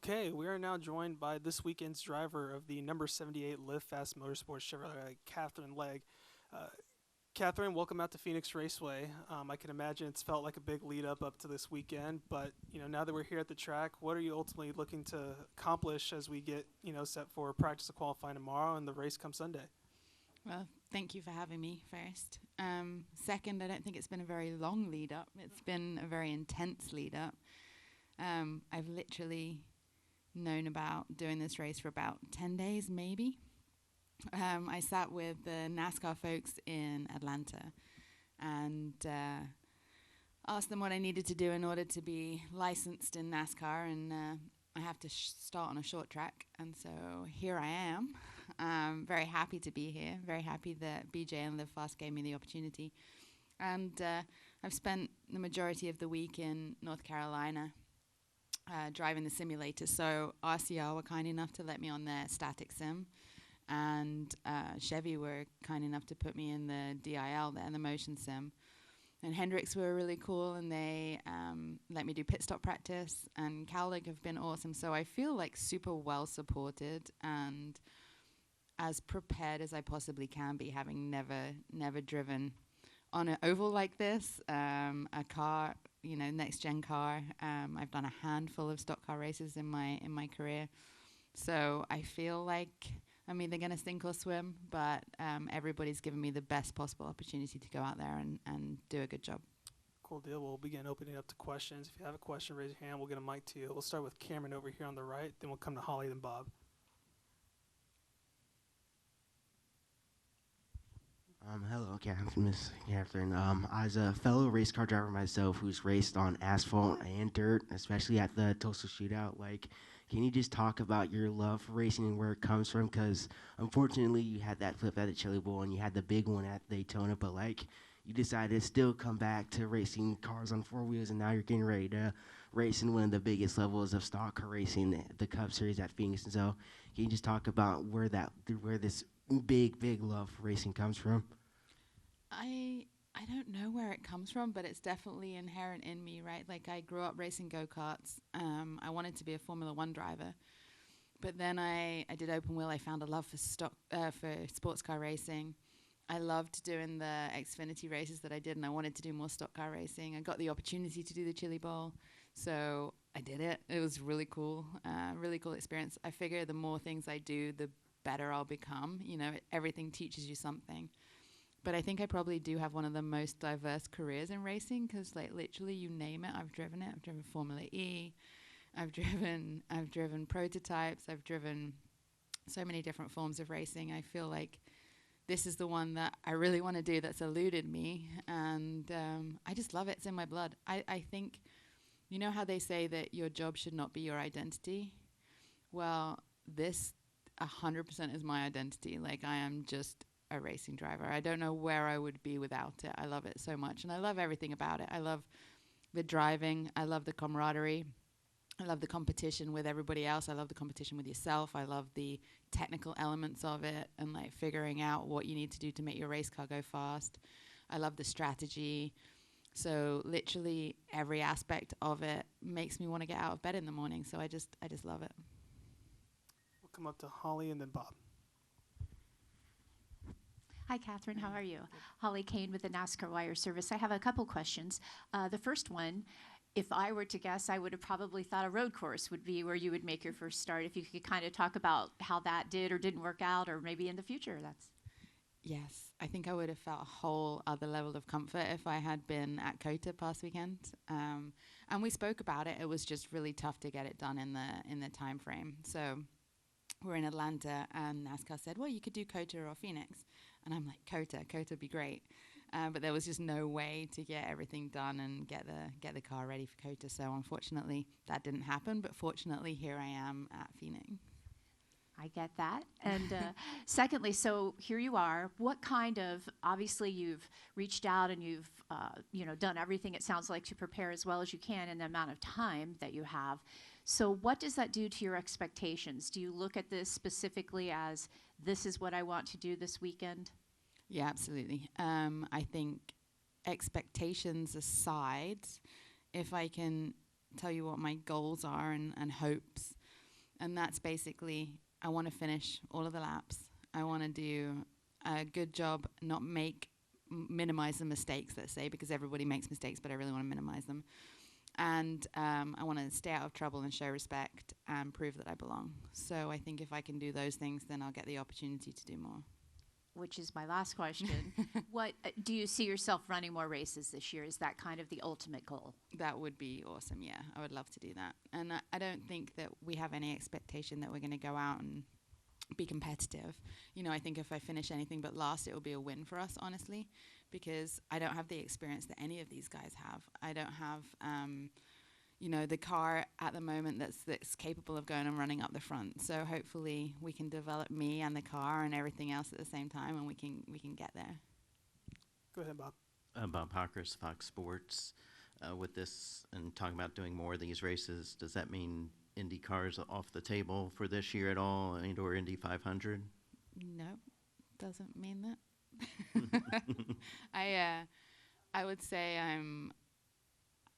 Okay, we are now joined by this weekend's driver of the number 78 Live Fast Motorsports Chevrolet, Katherine Legge. Uh, Catherine, welcome out to Phoenix Raceway. I can imagine it's felt like a big lead up to this weekend, but now that we're here at the track, what are you ultimately looking to accomplish as we get set for practice and qualifying tomorrow and the race come Sunday? Well, thank you for having me first. Second, I don't think it's been a very long lead up. It's been a very intense lead up. I've literally known about doing this race for about 10 days, maybe. I sat with the NASCAR folks in Atlanta and asked them what I needed to do in order to be licensed in NASCAR, and I have to start on a short track, and so here I am. Very happy to be here, very happy that BJ and Live Fast gave me the opportunity. And I've spent the majority of the week in North Carolina driving the simulator. So RCR were kind enough to let me on their static sim, and Chevy were kind enough to put me in the DIL there, the motion sim. And Hendrix were really cool, and they let me do pit stop practice, and Cowlick have been awesome. So I feel like super well supported and as prepared as I possibly can be, having never driven on an oval like this, a car, next gen car. I've done a handful of stock car races in my career, so I feel like I'm either going to sink or swim, but everybody's given me the best possible opportunity to go out there and do a good job. Cool deal. We'll begin opening up to questions. If you have a question, raise your hand. We'll get a mic to you. We'll start with Cameron over here on the right, then we'll come to Holly, then Bob. Hello, Miss Catherine. As a fellow race car driver myself who's raced on asphalt and dirt, especially at the Tulsa Shootout, can you just talk about your love for racing and where it comes from? Because unfortunately, you had that flip at the Chili Bowl and you had the big one at Daytona, but you decided to still come back to racing cars on four wheels, and now you're getting ready to race in one of the biggest levels of stock car racing, the Cup Series at Phoenix. And so, can you just talk about where this big love for racing comes from? I don't know where it comes from, but it's definitely inherent in me, right? Like, I grew up racing go-karts. I wanted to be a Formula One driver, but then I did open wheel. I found a love for sports car racing. I loved doing the Xfinity races that I did, and I wanted to do more stock car racing. I got the opportunity to do the Chili Bowl, so I did it. It was really cool experience. I figure the more things I do, the better I'll become. Everything teaches you something. But I think I probably do have one of the most diverse careers in racing, because literally you name it, I've driven it. I've driven Formula E, I've driven prototypes, I've driven so many different forms of racing. I feel like this is the one that I really want to do that's eluded me, and I just love it. It's in my blood. I think, how they say that your job should not be your identity? Well, this 100% is my identity. I am just a racing driver. I don't know where I would be without it. I love it so much, and I love everything about it. I love the driving. I love the camaraderie. I love the competition with everybody else. I love the competition with yourself. I love the technical elements of it, and figuring out what you need to do to make your race car go fast. I love the strategy. So literally every aspect of it makes me want to get out of bed in the morning. So I just love it. We'll come up to Holly and then Bob. Hi, Catherine. How are you? Holly Kane with the NASCAR Wire Service. I have a couple questions. The first one, if I were to guess, I would have probably thought a road course would be where you would make your first start. If you could kind of talk about how that did or didn't work out, or maybe in the future. Yes, I think I would have felt a whole other level of comfort if I had been at COTA past weekend. And we spoke about it. It was just really tough to get it done in the time frame. So we're in Atlanta, and NASCAR said, well, you could do COTA or Phoenix. And I'm like, COTA would be great. But there was just no way to get everything done and get the car ready for COTA. So unfortunately, that didn't happen. But fortunately, here I am at Phoenix. I get that. And secondly, so here you are. What kind of, obviously you've reached out and you've done everything, it sounds like, to prepare as well as you can in the amount of time that you have. So what does that do to your expectations? Do you look at this specifically as, this is what I want to do this weekend? Yeah, absolutely. I think expectations aside, if I can tell you what my goals are and hopes, And that's basically, I want to finish all of the laps. I want to do a good job, not minimize the mistakes, let's say, because everybody makes mistakes, but I really want to minimize them. And I want to stay out of trouble and show respect and prove that I belong. So I think if I can do those things, then I'll get the opportunity to do more. Which is my last question. What do you see yourself running more races this year? Is that kind of the ultimate goal? That would be awesome, yeah. I would love to do that. And I don't think that we have any expectation that we're going to go out and be competitive. You know, I think if I finish anything but last, it will be a win for us, honestly, because I don't have the experience that any of these guys have. I don't have, you know, the car at the moment that's capable of going and running up the front. So hopefully we can develop me and the car and everything else at the same time, and we can get there. Go ahead, Bob. Bob Hawkers, Fox Sports. With this and talking about doing more of these races, does that mean Indy cars off the table for this year at all, or Indy 500? No, doesn't mean that. I would say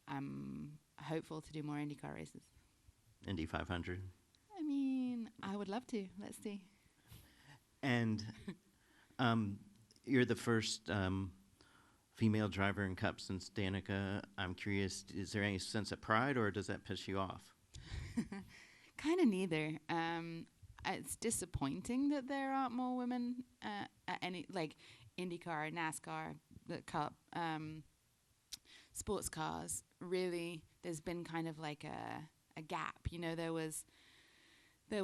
I'm hopeful to do more IndyCar races. Indy 500. I mean, I would love to. Let's see. And you're the first female driver in Cup since Danica. I'm curious, is there any sense of pride, or does that piss you off? Kind of neither. It's disappointing that there aren't more women at any, like IndyCar, NASCAR, the Cup, sports cars. Really, there's been kind of like a gap. You know, there was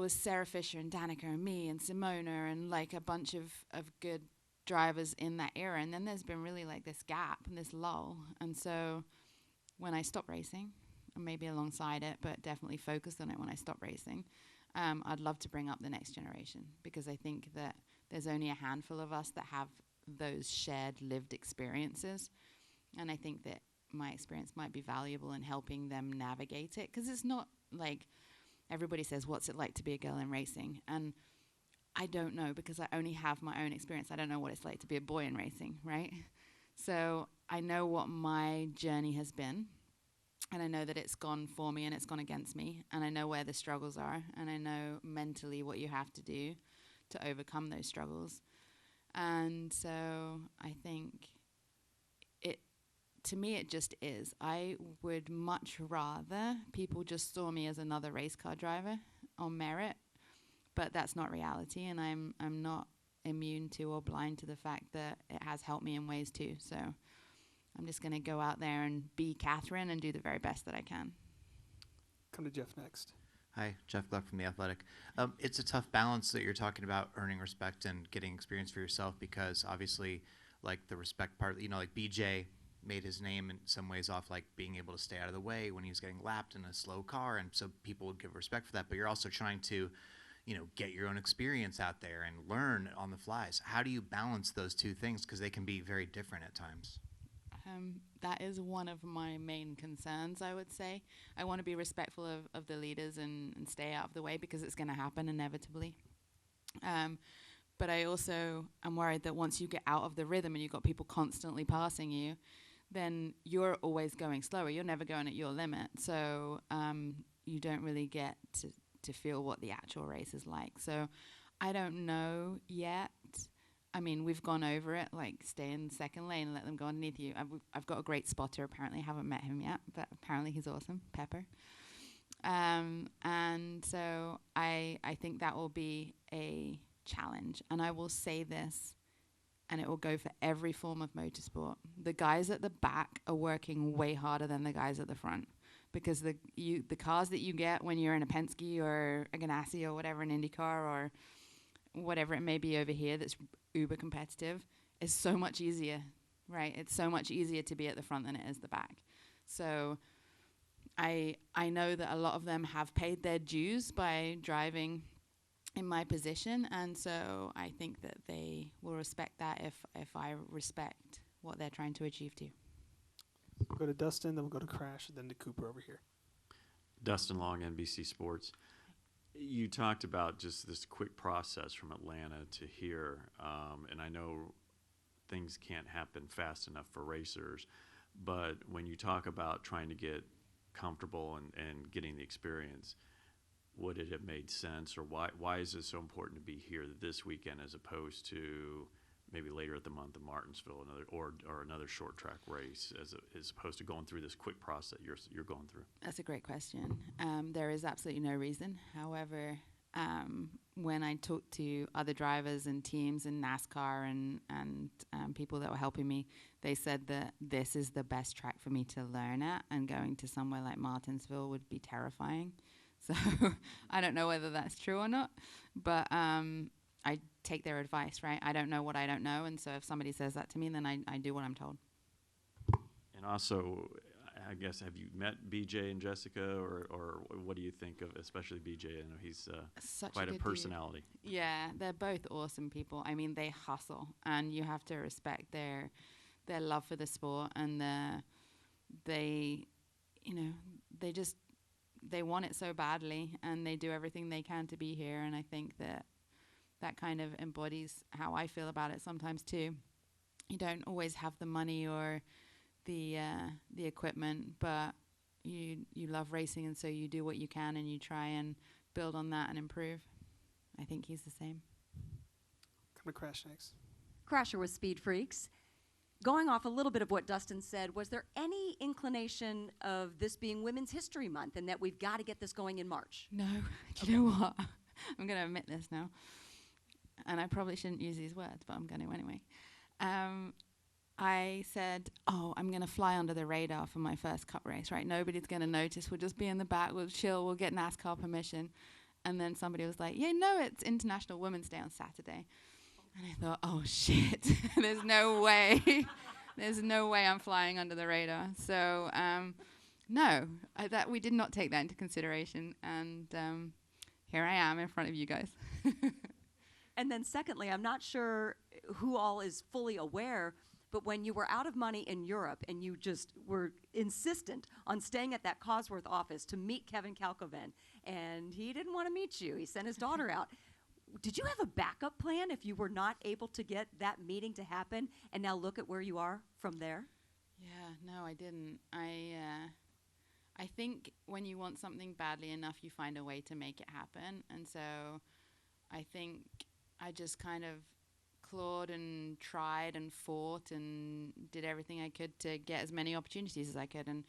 Sarah Fisher and Danica and me and Simona and like a bunch of good drivers in that era, and then there's been really like this gap and this lull. And so when I stopped racing, and maybe alongside it, but definitely focused on it when I stopped racing, I'd love to bring up the next generation, because I think that there's only a handful of us that have those shared lived experiences, and I think that my experience might be valuable in helping them navigate it, because it's not like everybody says, what's it like to be a girl in racing? And I don't know, because I only have my own experience. I don't know what it's like to be a boy in racing, right? So I know what my journey has been, and I know that it's gone for me and it's gone against me, and I know where the struggles are, and I know mentally what you have to do to overcome those struggles. And so I think to me, it just is. I would much rather people just saw me as another race car driver on merit, but that's not reality, and I'm not immune to or blind to the fact that it has helped me in ways too. So I'm just going to go out there and be Katherine and do the very best that I can. Come to Jeff next. Hi, Jeff Gluck from The Athletic. It's a tough balance that you're talking about, earning respect and getting experience for yourself, because obviously, like the respect part, you know, like BJ made his name in some ways off like being able to stay out of the way when he was getting lapped in a slow car, and so people would give respect for that. But you're also trying to, you know, get your own experience out there and learn on the flies. How do you balance those two things? Because they can be very different at times. That is one of my main concerns, I would say. I want to be respectful of the leaders and stay out of the way, because it's going to happen inevitably. But I also am worried that once you get out of the rhythm and you've got people constantly passing you, then you're always going slower. You're never going at your limit. So you don't really get to feel what the actual race is like. So I don't know yet. I mean, we've gone over it, like stay in the second lane and let them go underneath you. I've got a great spotter, apparently. I haven't met him yet, but apparently he's awesome, Pepper. And so I think that will be a challenge. And I will say this, and it will go for every form of motorsport. The guys at the back are working way harder than the guys at the front, because the cars that you get when you're in a Penske or a Ganassi or whatever, an IndyCar or whatever it may be over here that's uber competitive is so much easier, right? It's so much easier to be at the front than it is the back. So I know that a lot of them have paid their dues by driving in my position, and so I think that they will respect that if I respect what they're trying to achieve too. We'll go to Dustin, then we'll go to Crash, and then to Cooper over here. Dustin Long, NBC Sports. You talked about just this quick process from Atlanta to here, and I know things can't happen fast enough for racers, but when you talk about trying to get comfortable and getting the experience, would it have made sense, or why is it so important to be here this weekend as opposed to maybe later at the month in Martinsville, or another short track race, as opposed to going through this quick process you're going through? That's a great question. There is absolutely no reason. However, when I talked to other drivers and teams in NASCAR and people that were helping me, they said that this is the best track for me to learn at, and going to somewhere like Martinsville would be terrifying. So I don't know whether that's true or not, but I take their advice, right? I don't know what I don't know, and so if somebody says that to me, then I do what I'm told. And also, I guess, have you met BJ and Jessica, or what do you think of, especially BJ? I know he's quite a personality. Dude. Yeah, they're both awesome people. I mean, they hustle, and you have to respect their love for the sport, and they want it so badly, and they do everything they can to be here. And I think that kind of embodies how I feel about it sometimes too. You don't always have the money or the equipment, but you love racing, and so you do what you can, and you try and build on that and improve. I think he's the same. Come to Crash next. Crasher with Speed Freaks. Going off a little bit of what Dustin said, was there any inclination of this being Women's History Month and that we've got to get this going in March? No. Do you know what? I'm going to admit this now. And I probably shouldn't use these words, but I'm going to anyway. I said, I'm going to fly under the radar for my first cup race, right? Nobody's going to notice. We'll just be in the back. We'll chill. We'll get NASCAR permission. And then somebody was like, it's International Women's Day on Saturday. And I thought, oh, shit. There's no way. There's no way I'm flying under the radar. So, no, we did not take that into consideration. And here I am in front of you guys. And then secondly, I'm not sure who all is fully aware, but when you were out of money in Europe and you just were insistent on staying at that Cosworth office to meet Kevin Kalkoven, and he didn't want to meet you, he sent his daughter out. Did you have a backup plan if you were not able to get that meeting to happen, and now look at where you are from there? Yeah, no, I didn't. I think when you want something badly enough, you find a way to make it happen. And so I think I just kind of clawed and tried and fought and did everything I could to get as many opportunities as I could. And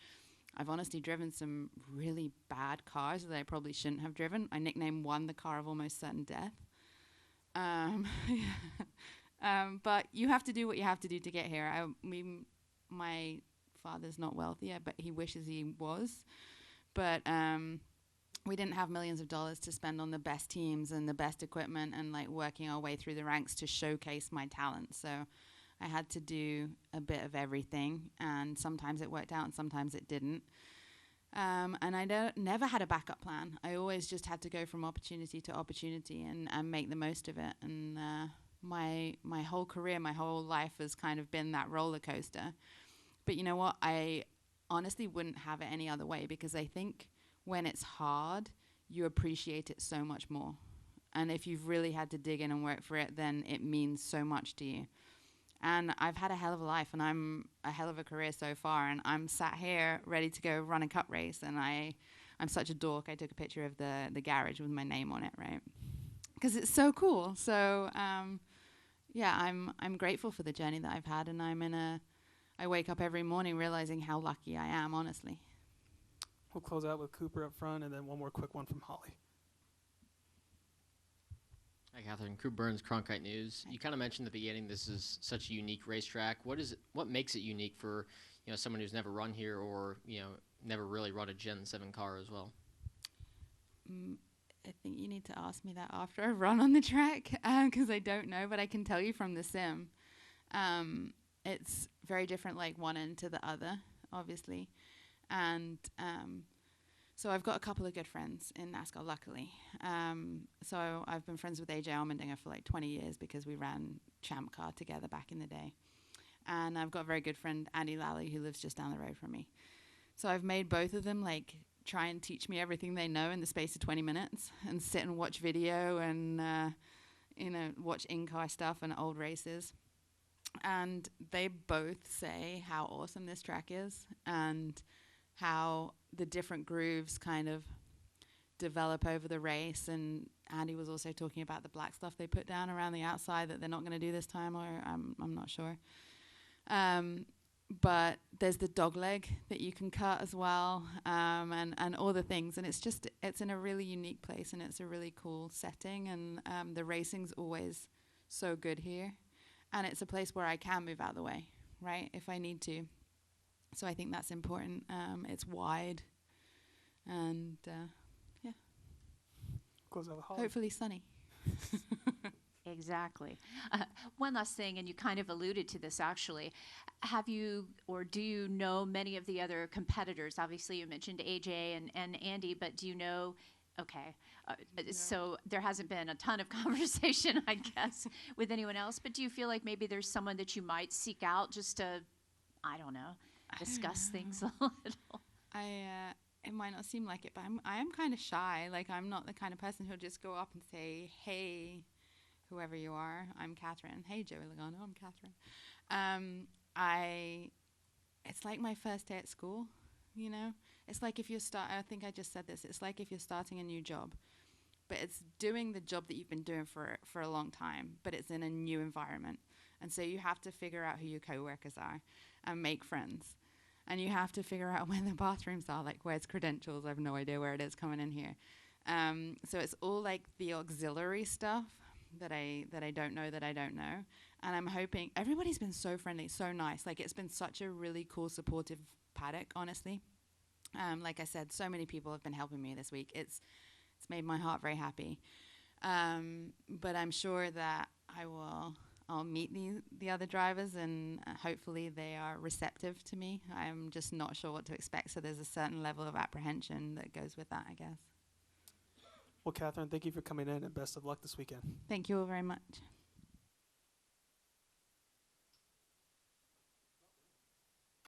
I've honestly driven some really bad cars that I probably shouldn't have driven. I nicknamed one the car of almost certain death. But you have to do what you have to do to get here. My father's not wealthy, but he wishes he was. But we didn't have millions of dollars to spend on the best teams and the best equipment and like working our way through the ranks to showcase my talent. So I had to do a bit of everything, and sometimes it worked out and sometimes it didn't. And I never had a backup plan. I always just had to go from opportunity to opportunity and make the most of it. And my whole career, my whole life has kind of been that roller coaster. But you know what? I honestly wouldn't have it any other way, because I think when it's hard, you appreciate it so much more. And if you've really had to dig in and work for it, then it means so much to you. And I've had a hell of a life, and I'm a hell of a career so far, and I'm sat here ready to go run a cup race, and I'm such a dork. I took a picture of the garage with my name on it, right? Because it's so cool. So, yeah, I'm grateful for the journey that I've had, and I wake up every morning realizing how lucky I am, honestly. We'll close out with Cooper up front, and then one more quick one from Holly. Hi, Catherine. Crew Burns, Cronkite News. You kind of mentioned at the beginning this is such a unique racetrack. What makes it unique for someone who's never run here or never really run a Gen 7 car as well? I think you need to ask me that after I've run on the track, because I don't know, but I can tell you from the sim. It's very different, like one end to the other, obviously. And so I've got a couple of good friends in NASCAR, luckily. So I've been friends with AJ Allmendinger for like 20 years because we ran Champ Car together back in the day. And I've got a very good friend, Andy Lally, who lives just down the road from me. So I've made both of them like try and teach me everything they know in the space of 20 minutes and sit and watch video and, watch in-car stuff and old races. And they both say how awesome this track is and how the different grooves kind of develop over the race. And Andy was also talking about the black stuff they put down around the outside that they're not going to do this time, or I'm not sure. But there's the dog leg that you can cut as well, and all the things. And it's in a really unique place, and it's a really cool setting. And the racing's always so good here. And it's a place where I can move out of the way, right, if I need to. So I think that's important. It's wide, and yeah, hopefully sunny. Exactly. One last thing, and you kind of alluded to this actually. Have you or do you know many of the other competitors? Obviously, you mentioned AJ and Andy, but do you know? Okay. So there hasn't been a ton of conversation, I guess, with anyone else. But do you feel like maybe there's someone that you might seek out just to, I don't know, discuss things a little? It might not seem like it, but I am kind of shy. Like, I'm not the kind of person who'll just go up and say, hey, whoever you are, I'm Katherine. Hey, Joey Logano, I'm Katherine. It's like my first day at school, you know? It's like if I think I just said this, it's like if you're starting a new job, but it's doing the job that you've been doing for a long time, but it's in a new environment. And so you have to figure out who your coworkers are and make friends. And you have to figure out where the bathrooms are, like where's credentials. I have no idea where it is coming in here. So it's all like the auxiliary stuff that I don't know that I don't know. And I'm hoping everybody's been so friendly, so nice. Like, it's been such a really cool, supportive paddock, honestly. Like I said, so many people have been helping me this week. It's made my heart very happy. But I'm sure that I'll meet the other drivers, and hopefully they are receptive to me. I'm just not sure what to expect, so there's a certain level of apprehension that goes with that, I guess. Well, Katherine, thank you for coming in, and best of luck this weekend. Thank you all very much.